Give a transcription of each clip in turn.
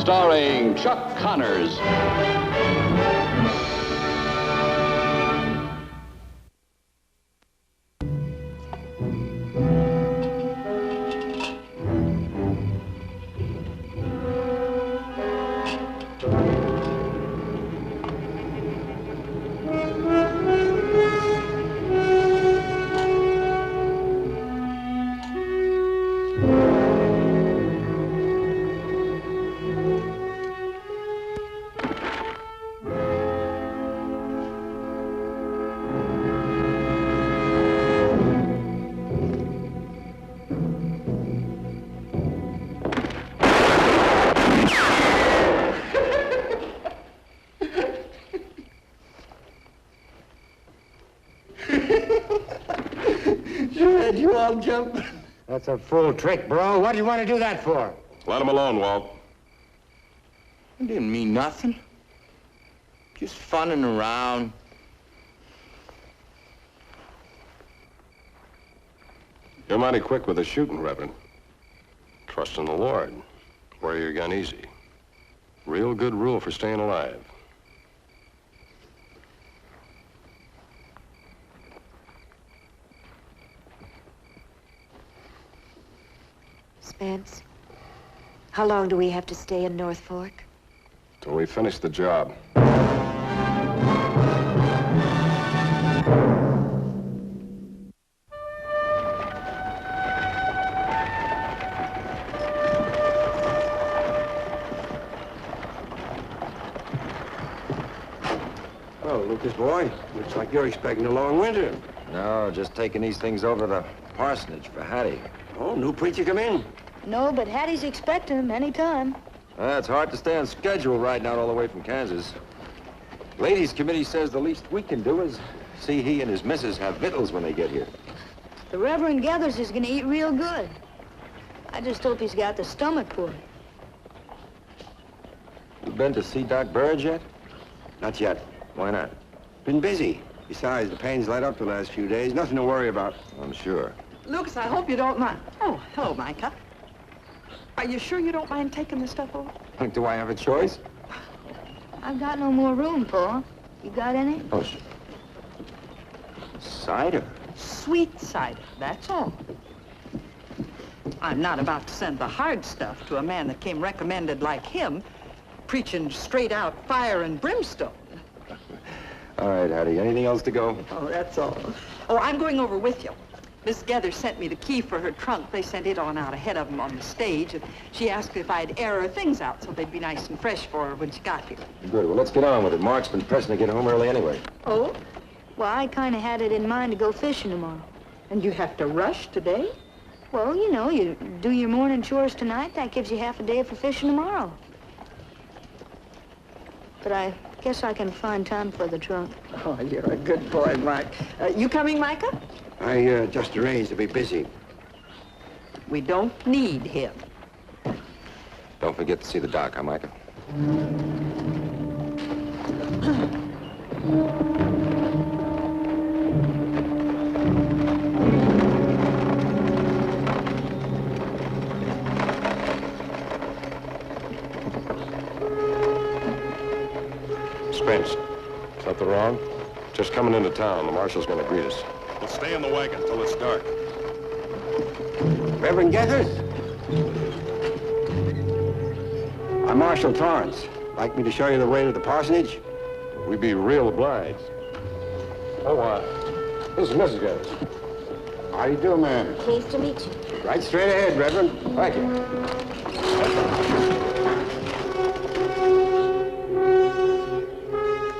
starring Chuck Connors. You all jump. That's a fool trick, bro. What do you want to do that for? Let him alone, Walt. It didn't mean nothing. Just funning around. You're mighty quick with the shooting, Reverend. Trust in the Lord. Wear your gun easy. Real good rule for staying alive. Spence, how long do we have to stay in North Fork? Till we finish the job. Oh, Lucas, boy, looks like you're expecting a long winter. No, just taking these things over to the parsonage for Hattie. Oh, new preacher come in? No, but Hattie's expecting him any time. It's hard to stay on schedule riding out all the way from Kansas. Ladies' committee says the least we can do is see he and his missus have victuals when they get here. The Reverend Gathers is gonna eat real good. I just hope he's got the stomach for it. You been to see Doc Burge yet? Not yet. Why not? Been busy. Besides, the pain's let up the last few days. Nothing to worry about. I'm sure. Lucas, I hope you don't mind. Oh, hello, Micah. Are you sure you don't mind taking the stuff over? Do I have a choice? I've got no more room, Paul. You got any? Oh, cider. Sweet cider, that's all. I'm not about to send the hard stuff to a man that came recommended like him, preaching straight out fire and brimstone. All right, Hattie. Anything else to go? Oh, that's all. Oh, I'm going over with you. Miss Gether sent me the key for her trunk. They sent it on out ahead of them on the stage, and she asked if I'd air her things out so they'd be nice and fresh for her when she got here. Good. Well, let's get on with it. Mark's been pressing to get home early anyway. Oh? Well, I kind of had it in mind to go fishing tomorrow. And you have to rush today? Well, you know, you do your morning chores tonight, that gives you half a day for fishing tomorrow. But I guess I can find time for the trunk. Oh, you're a good boy, Mark. You coming, Micah? I just arranged to be busy. We don't need him. Don't forget to see the doc, huh, Micah? Spence, something wrong? Just coming into town. The marshal's gonna greet us. We'll stay in the wagon till it's dark. Reverend Gathers? I'm Marshal Torrance. Like me to show you the way to the parsonage? We'd be real obliged. Oh, this is Mrs. Gathers. How do you do, ma'am? Pleased to meet you. Right straight ahead, Reverend. Thank you.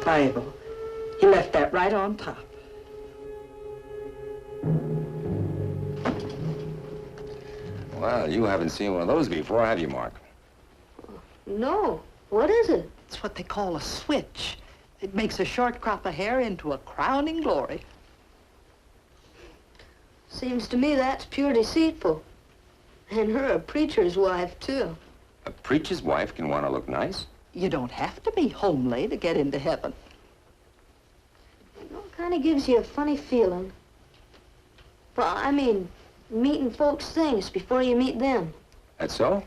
Bible. He left that right on top. Well, you haven't seen one of those before, have you, Mark? No. What is it? It's what they call a switch. It makes a short crop of hair into a crowning glory. Seems to me that's pure deceitful. And her a preacher's wife, too. A preacher's wife can want to look nice. You don't have to be homely to get into heaven. You know, it kind of gives you a funny feeling. Well, I mean, meeting folks' things before you meet them. That's so?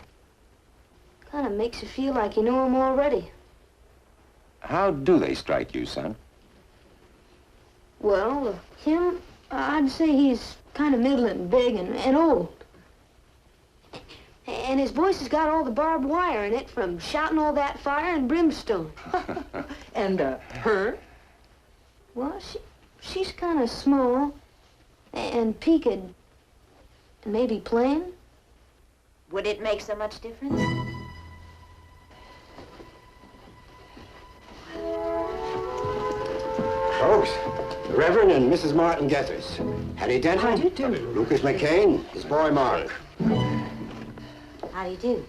Kind of makes you feel like you know him already. How do they strike you, son? Well, him, I'd say he's kind of middling, big, and old. And his voice has got all the barbed wire in it from shouting all that fire and brimstone. And her? Well, she's kind of small and peaked and maybe plain. Would it make so much difference? Folks, the Reverend and Mrs. Martin Gethers. Hattie Denton. How do you do? Lucas McCain, his boy Mark. How do you do?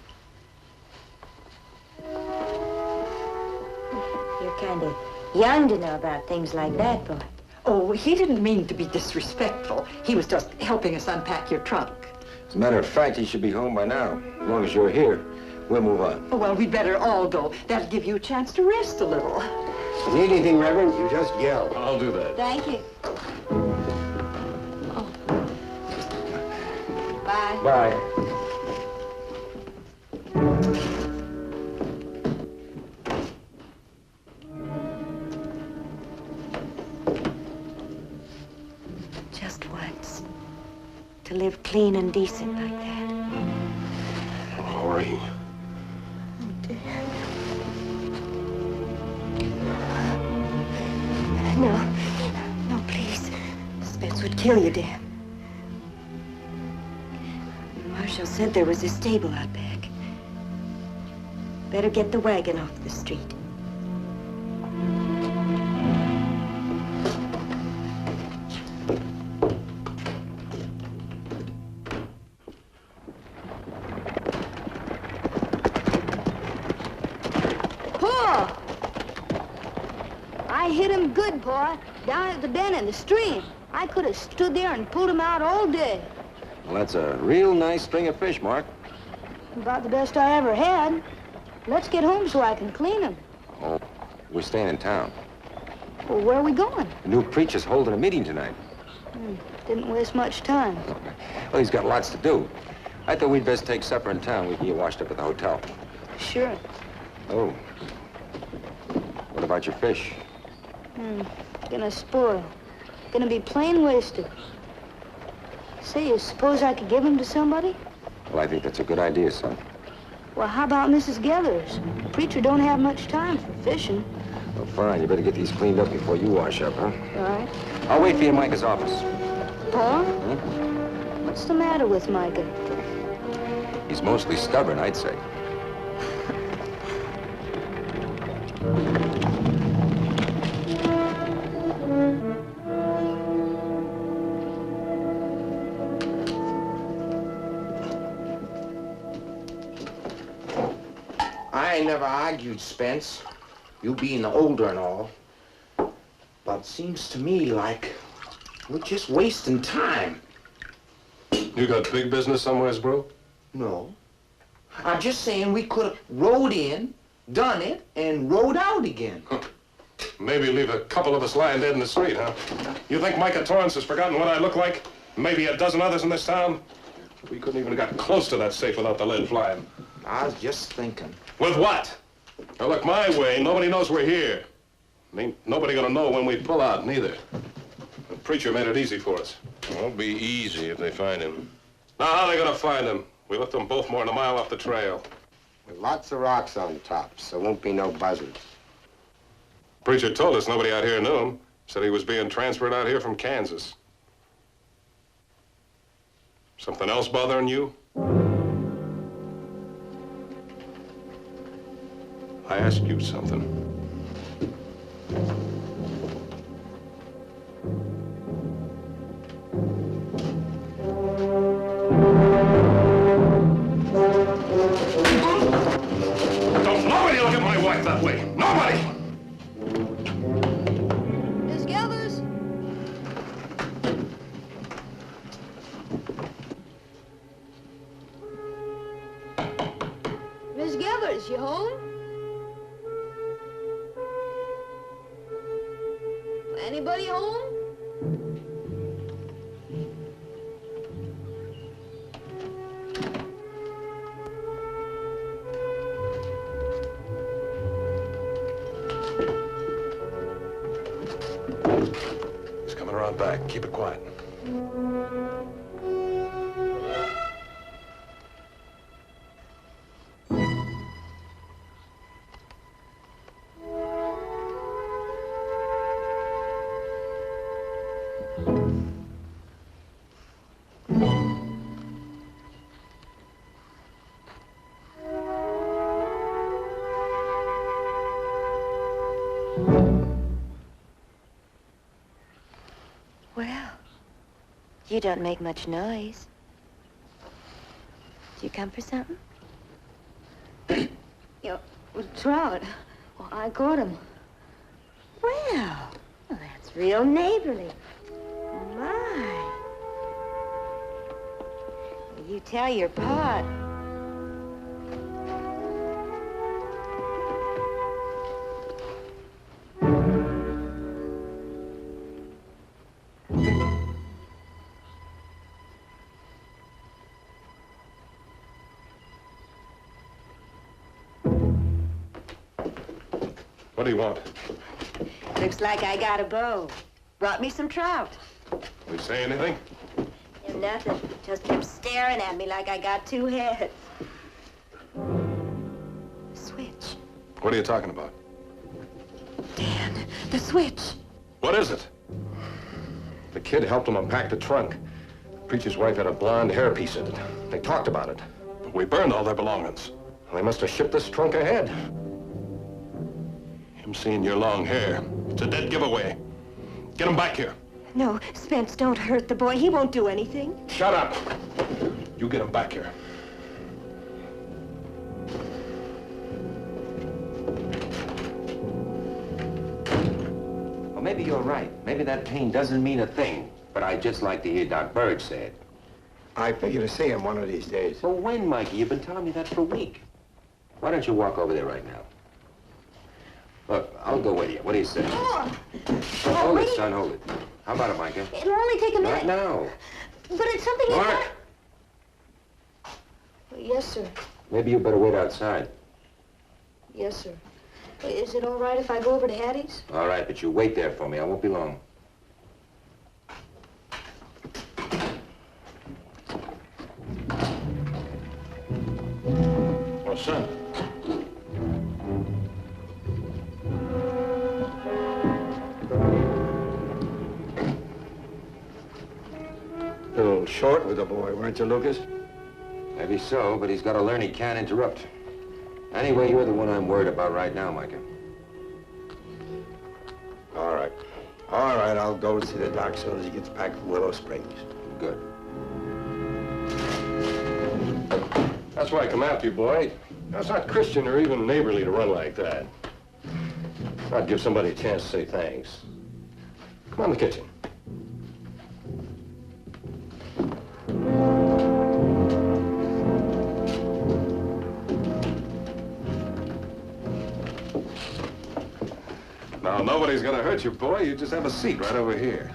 You're kind of young to know about things like that, boy. Oh, he didn't mean to be disrespectful. He was just helping us unpack your trunk. As a matter of fact, he should be home by now. As long as you're here, we'll move on. Oh, well, we'd better all go. That'll give you a chance to rest a little. If you need anything, Reverend, you just yell. I'll do that. Thank you. Bye. Bye. Just once. To live clean and decent like that. Lori. No. No, please. Spence would kill you, Dan. Marshall said there was a stable out back. Better get the wagon off the street. Paul! I hit him good, boy. Down at the bend in the stream. I could have stood there and pulled him out all day. Well, that's a real nice string of fish, Mark. About the best I ever had. Let's get home so I can clean them. Oh, we're staying in town. Well, where are we going? The new preacher's holding a meeting tonight. Didn't waste much time. Well, he's got lots to do. I thought we'd best take supper in town. We can get washed up at the hotel. Sure. Oh. What about your fish? Gonna spoil. Gonna be plain wasted. Say, you suppose I could give them to somebody? Well, I think that's a good idea, son. Well, how about Mrs. Gethers? Preacher don't have much time for fishing. Well, fine. You better get these cleaned up before you wash up, huh? All right. I'll wait for you in Micah's office. Paul? Huh? What's the matter with Micah? He's mostly stubborn, I'd say. I ain't never argued, Spence. You being older and all. But seems to me like we're just wasting time. You got big business somewheres, bro? No. I'm just saying we could have rode in, done it, and rode out again. Maybe leave a couple of us lying dead in the street, huh? You think Micah Torrance has forgotten what I look like? Maybe a dozen others in this town? We couldn't even have got close to that safe without the lid flying. I was just thinking. With what? Now look my way, nobody knows we're here. Ain't nobody gonna know when we pull out, neither. The preacher made it easy for us. Won't be easy if they find him. Now, how are they gonna find him? We left them both more than a mile off the trail. With lots of rocks on top, so won't be no buzzards. Preacher told us nobody out here knew him. Said he was being transferred out here from Kansas. Something else bothering you? I asked you something. Don't nobody look at my wife that way. Nobody! Miss Gethers? Miss Gethers, you home? Anybody home? on back. Keep it quiet. Well, you don't make much noise. Do you come for something? Trout. Well, I caught him. Well, that's real neighborly. My. You tell your pa. What do you want? Looks like I got a bow. Brought me some trout. We say anything? And nothing. Just kept staring at me like I got two heads. Switch. What are you talking about? Dan, the switch. What is it? The kid helped him unpack the trunk. Preacher's wife had a blonde hairpiece in it. They talked about it. But we burned all their belongings. They must have shipped this trunk ahead. Him seeing your long hair, it's a dead giveaway. Get him back here. No, Spence, don't hurt the boy. He won't do anything. Shut up. You get him back here. Well, maybe you're right. Maybe that pain doesn't mean a thing. But I'd just like to hear Doc Berg say it. I figure to see him one of these days. Well, when, Mikey? You've been telling me that for a week. Why don't you walk over there right now? Look, I'll go with you. What do you say? Hold it, son, hold it. How about it, Micah? It'll only take a minute. Not now. But it's something... Mark! Yes, sir. Maybe you better wait outside. Yes, sir. Is it all right if I go over to Hattie's? All right, but you wait there for me. I won't be long. Well, son. A little short with the boy, weren't you, Lucas? Maybe so, but he's got to learn he can't interrupt. Anyway, you're the one I'm worried about right now, Micah. All right. All right, I'll go see the doc as soon as he gets back from Willow Springs. Good. That's why I come after you, boy. That's not Christian or even neighborly to run like that. I'd give somebody a chance to say thanks. Come on in the kitchen. Now, nobody's gonna hurt you, boy. You just have a seat right over here.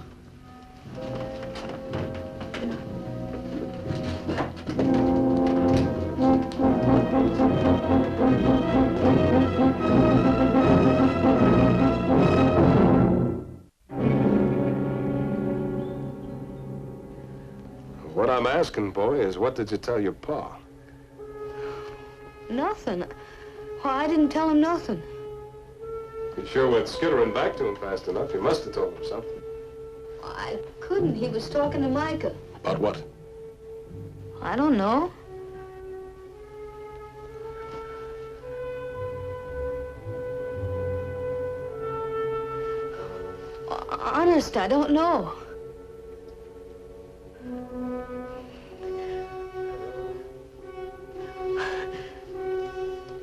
What I'm asking, boy, is what did you tell your pa? Nothing. Well, I didn't tell him nothing. You sure went skittering back to him fast enough. You must have told him something. I couldn't. He was talking to Micah. About what? I don't know. Honest, I don't know.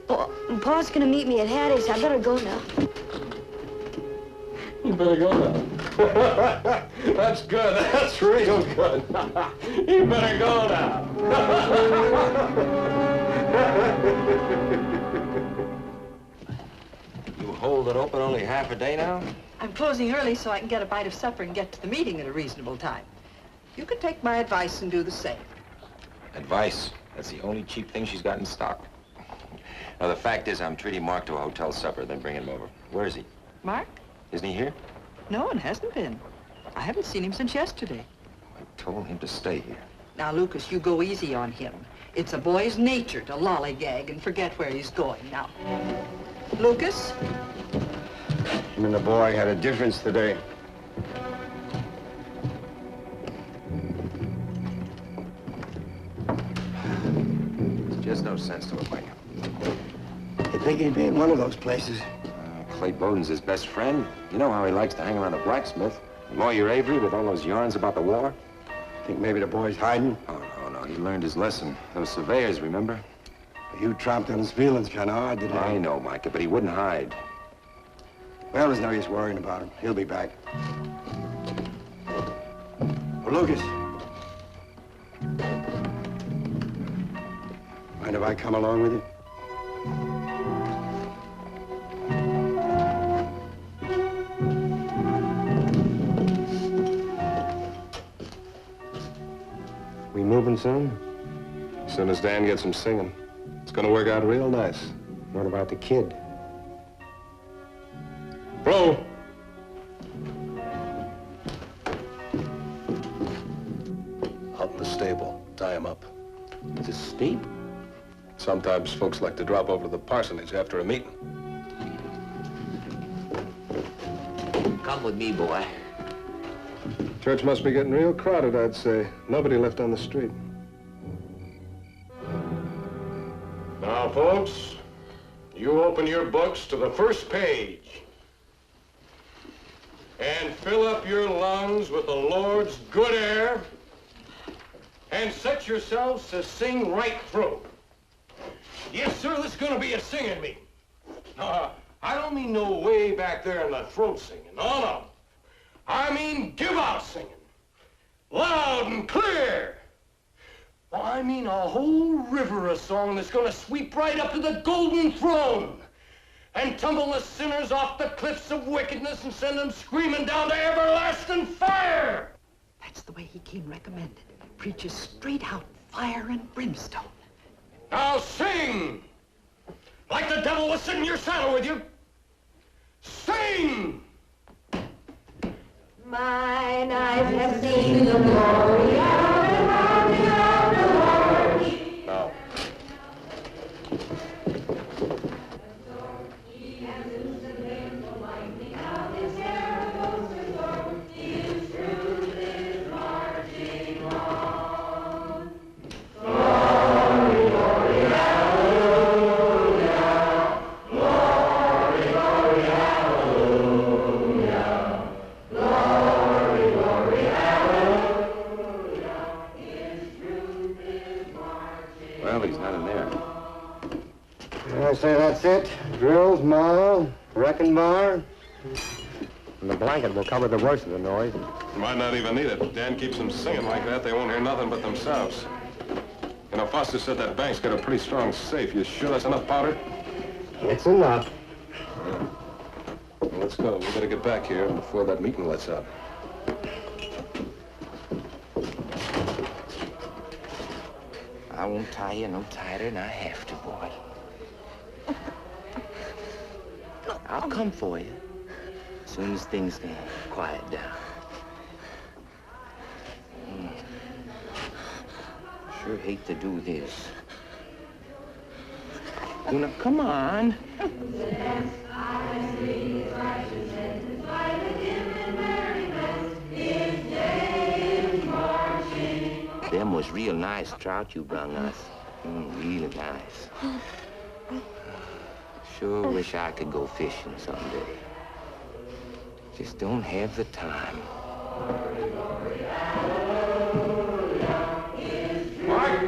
Well, Pa's gonna meet me at Hattie's. I better go now. You better go now. That's good. That's real good. You better go now. You hold it open only half a day now? I'm closing early so I can get a bite of supper and get to the meeting at a reasonable time. You can take my advice and do the same. Advice? That's the only cheap thing she's got in stock. Now, the fact is, I'm treating Mark to a hotel supper, then bringing him over. Where is he? Mark? Isn't he here? No, and hasn't been. I haven't seen him since yesterday. I told him to stay here. Now, Lucas, you go easy on him. It's a boy's nature to lollygag and forget where he's going. Now, Lucas? Him and the boy had a difference today. There's just no sense to it, Mike. You think he'd be in one of those places? Clay Bowden's his best friend. You know how he likes to hang around the blacksmith. Lawyer Avery with all those yarns about the war. Think maybe the boy's hiding? Oh, no. He learned his lesson. Those surveyors, remember? You tromped on his feelings kind of hard today. I know, Micah, but he wouldn't hide. Well, there's no use worrying about him. He'll be back. Oh, Lucas. Mind if I come along with you? We moving soon? As soon as Dan gets him singing. It's gonna work out real nice. What about the kid? Flo! Out in the stable. Tie him up. The stable? Sometimes folks like to drop over to the parsonage after a meeting. Come with me, boy. Church must be getting real crowded, I'd say. Nobody left on the street. Now, folks, you open your books to the first page and fill up your lungs with the Lord's good air and set yourselves to sing right through. Yes, sir, this is going to be a singing meeting. I don't mean no way back there in the throat singing. No. I mean give out singing. Loud and clear. Well, I mean a whole river of song that's going to sweep right up to the golden throne and tumble the sinners off the cliffs of wickedness and send them screaming down to everlasting fire. That's the way he came recommended. Preaches straight out fire and brimstone. Now sing! Like the devil was sitting in your saddle with you. Sing! Mine eyes have seen the glory of the Lord. Now. Well, he's not in there. I say that's it. Drills, maul, wrecking bar. And the blanket will cover the worst of the noise. Might not even need it. Dan keeps them singing like that, they won't hear nothing but themselves. You know, Foster said that bank's got a pretty strong safe. You sure that's enough powder? It's enough. Yeah. Well, let's go. We better get back here before that meeting lets out. I won't tie you no tighter than I have to, boy. I'll come for you as soon as things can quiet down. Sure hate to do this. Oh, now, come on. Them was real nice trout you brung us. Really nice. Sure wish I could go fishing someday. Just don't have the time. Mark!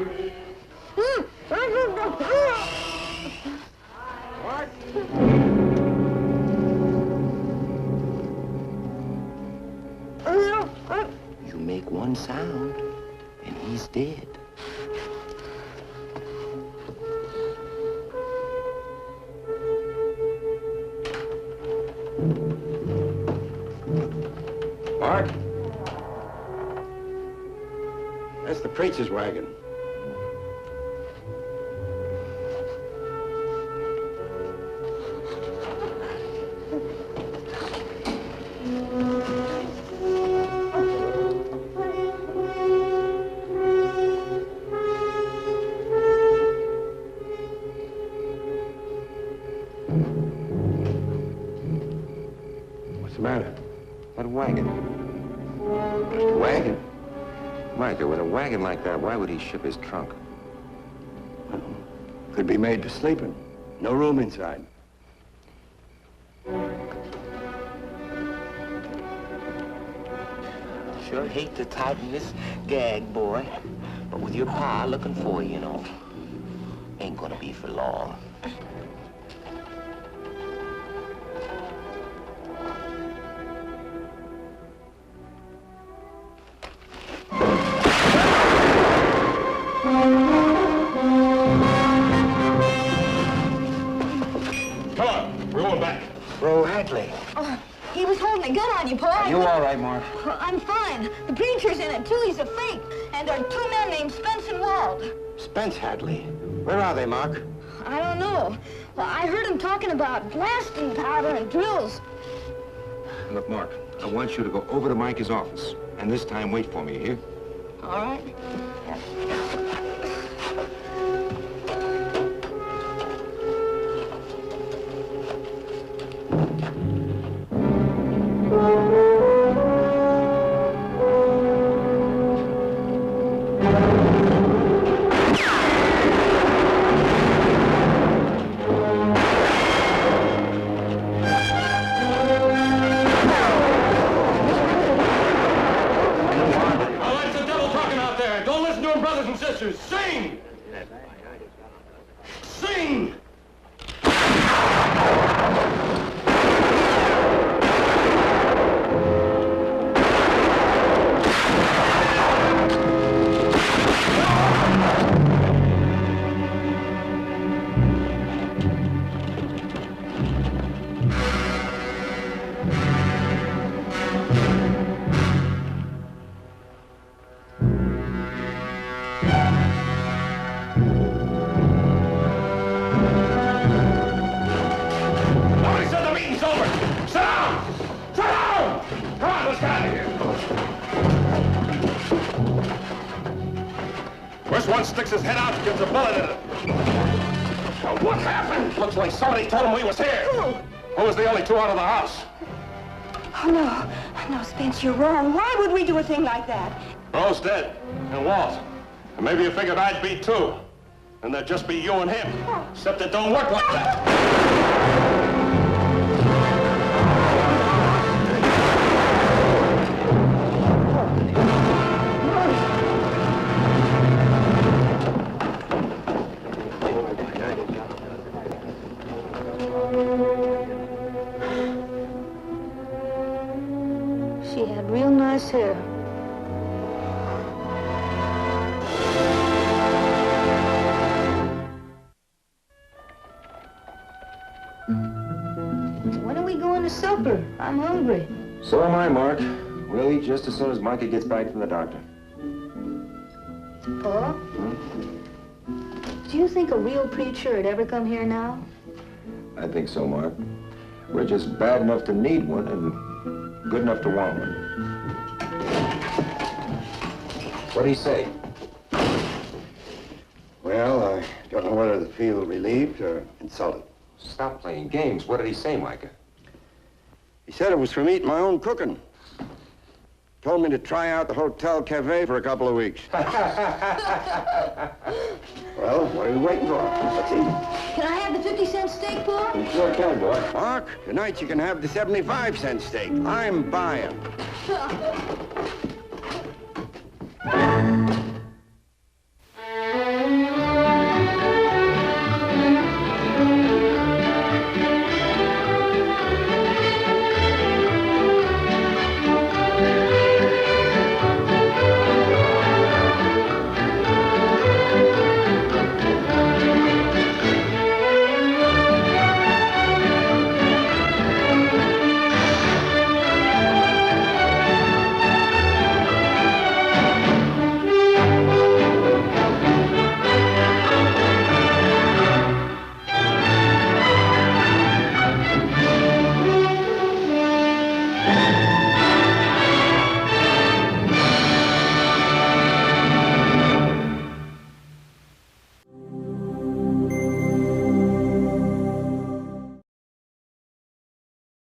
You make one sound, and he's dead. Mark? That's the preacher's wagon. What's the matter? That wagon. Wagon? Micah, with a wagon like that, why would he ship his trunk? Could be made for sleeping. No room inside. Sure hate to tighten this gag, boy. But with your pa looking for you, you know, ain't gonna be for long. Come on, we're going back. Bro Hadley. Oh, he was holding a gun on you, Paul. Are you all right, Mark? I'm fine. The preacher's in it, too. He's a fake. And there are two men named Spence and Wald. Spence Hadley. Where are they, Mark? I don't know. Well, I heard him talking about blasting powder and drills. Look, Mark, I want you to go over to Micah's office. And this time, wait for me, you hear? All right. Sing! Sing! First one sticks his head out and gets a bullet in it. Now, what happened? Looks like somebody told him we was here. Who was the only two out of the house? Oh, no. No, Spence, you're wrong. Why would we do a thing like that? Rose dead, and Walt. And maybe you figured I'd be too. And there'd just be you and him. Except it don't work like that. She had real nice hair. When are we going to supper? I'm hungry. So am I, Mark. We'll eat just as soon as Micah gets back from the doctor. Paul? Do you think a real preacher would ever come here now? I think so, Mark. We're just bad enough to need one and good enough to want one. What'd he say? Well, I don't know whether to feel relieved or insulted. Stop playing games. What did he say, Micah? He said it was from eating my own cooking. Told me to try out the hotel cafe for a couple of weeks. Well, what are we waiting for? Let's eat. Can I have the 50-cent steak, Paul? You sure can, boy. Mark, tonight you can have the 75-cent steak. I'm buying.